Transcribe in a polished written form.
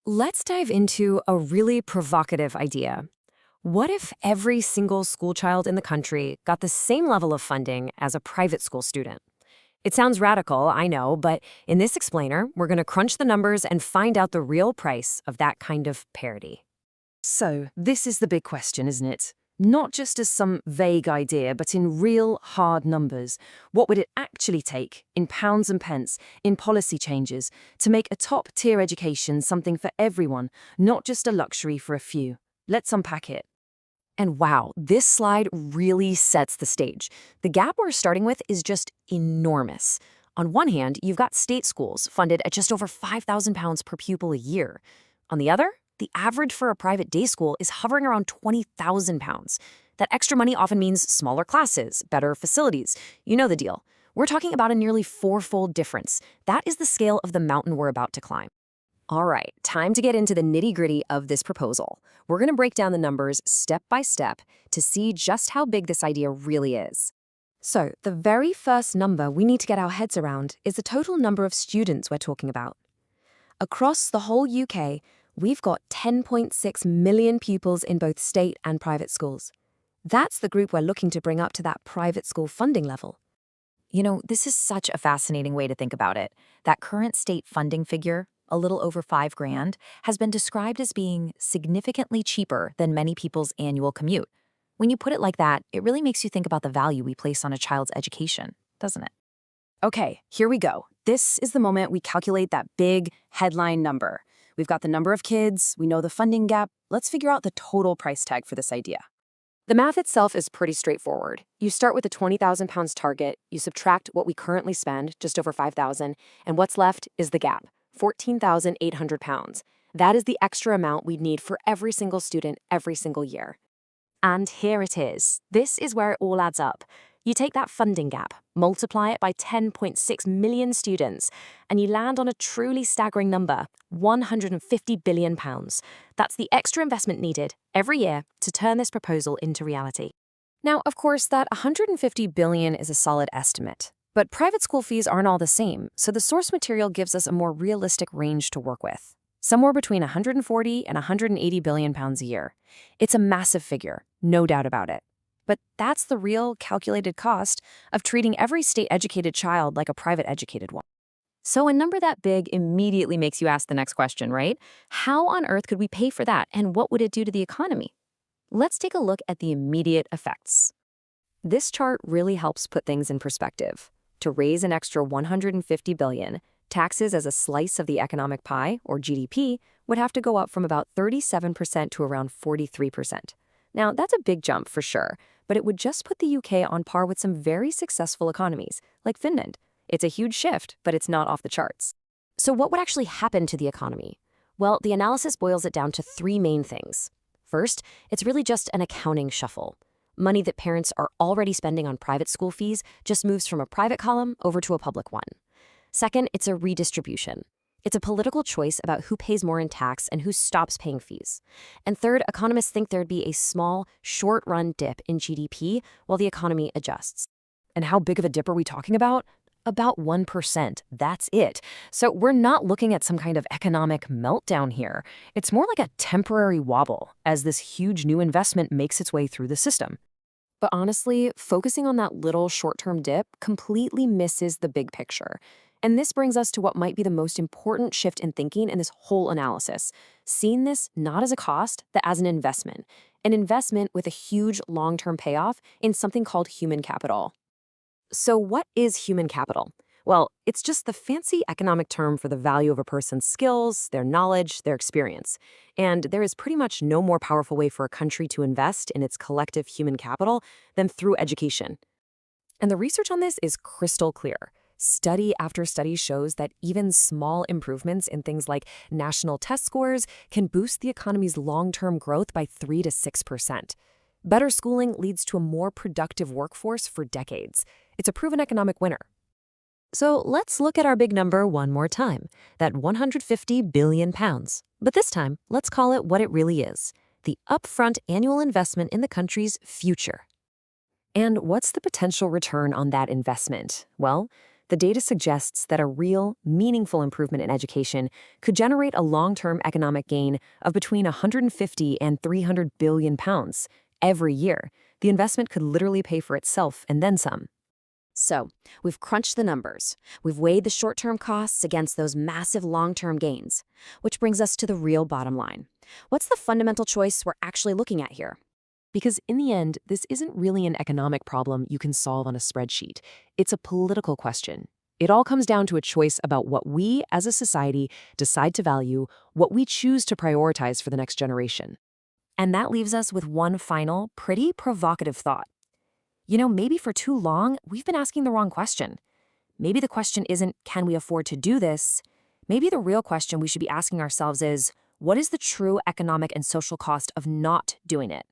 Let's dive into a really provocative idea. What if every single school child in the country got the same level of funding as a private school student? It sounds radical, I know, but in this explainer, we're going to crunch the numbers and find out the real price of that kind of parity. So, this is the big question, isn't it? Not just as some vague idea, but in real, hard numbers. What would it actually take, in pounds and pence, in policy changes, to make a top-tier education something for everyone, not just a luxury for a few? Let's unpack it. And wow, this slide really sets the stage. The gap we're starting with is just enormous. On one hand, you've got state schools funded at just over £5,000 per pupil a year. On the other, the average for a private day school is hovering around £20,000. That extra money often means smaller classes, better facilities. You know the deal. We're talking about a nearly fourfold difference. That is the scale of the mountain we're about to climb. All right, time to get into the nitty-gritty of this proposal. We're going to break down the numbers step by step to see just how big this idea really is. So, the very first number we need to get our heads around is the total number of students we're talking about. Across the whole UK, we've got 10.6 million pupils in both state and private schools. That's the group we're looking to bring up to that private school funding level. You know, this is such a fascinating way to think about it. That current state funding figure, a little over $5,000, has been described as being significantly cheaper than many people's annual commute. When you put it like that, it really makes you think about the value we place on a child's education, doesn't it? Okay, here we go. This is the moment we calculate that big headline number. We've got the number of kids, we know the funding gap. Let's figure out the total price tag for this idea. The math itself is pretty straightforward. You start with a £20,000 target, you subtract what we currently spend, just over $5,000, and what's left is the gap, £14,800. That is the extra amount we'd need for every single student every single year. And here it is. This is where it all adds up. You take that funding gap, multiply it by 10.6 million students, and you land on a truly staggering number, £150 billion. That's the extra investment needed every year to turn this proposal into reality. Now, of course, that $150 billion is a solid estimate. But private school fees aren't all the same, so the source material gives us a more realistic range to work with. Somewhere between 140 and 180 billion pounds a year. It's a massive figure, no doubt about it. But that's the real calculated cost of treating every state-educated child like a private-educated one. So a number that big immediately makes you ask the next question, right? How on earth could we pay for that, and what would it do to the economy? Let's take a look at the immediate effects. This chart really helps put things in perspective. To raise an extra 150 billion, taxes as a slice of the economic pie, or GDP, would have to go up from about 37% to around 43%. Now, that's a big jump for sure, but it would just put the UK on par with some very successful economies, like Finland. It's a huge shift, but it's not off the charts. So what would actually happen to the economy? Well, the analysis boils it down to three main things. First, it's really just an accounting shuffle. Money that parents are already spending on private school fees just moves from a private column over to a public one. Second, it's a redistribution. It's a political choice about who pays more in tax and who stops paying fees. And third, economists think there'd be a small, short-run dip in GDP while the economy adjusts. And how big of a dip are we talking about? About 1%. That's it. So we're not looking at some kind of economic meltdown here. It's more like a temporary wobble as this huge new investment makes its way through the system. But honestly, focusing on that little short-term dip completely misses the big picture. And this brings us to what might be the most important shift in thinking in this whole analysis. Seeing this not as a cost, but as an investment. An investment with a huge long-term payoff in something called human capital. So what is human capital? Well, it's just the fancy economic term for the value of a person's skills, their knowledge, their experience. And there is pretty much no more powerful way for a country to invest in its collective human capital than through education. And the research on this is crystal clear. Study after study shows that even small improvements in things like national test scores can boost the economy's long-term growth by 3 to 6%. Better schooling leads to a more productive workforce for decades. It's a proven economic winner. So let's look at our big number one more time, that £150 billion. But this time, let's call it what it really is, the upfront annual investment in the country's future. And what's the potential return on that investment? Well, The data suggests that a real, meaningful improvement in education could generate a long-term economic gain of between 150 and 300 billion pounds every year. The investment could literally pay for itself and then some. So, we've crunched the numbers. We've weighed the short-term costs against those massive long-term gains, which brings us to the real bottom line. What's the fundamental choice we're actually looking at here? Because in the end, this isn't really an economic problem you can solve on a spreadsheet. It's a political question. It all comes down to a choice about what we, as a society, decide to value, what we choose to prioritize for the next generation. And that leaves us with one final, pretty provocative thought. Maybe for too long, we've been asking the wrong question. Maybe the question isn't, can we afford to do this? Maybe the real question we should be asking ourselves is, what is the true economic and social cost of not doing it?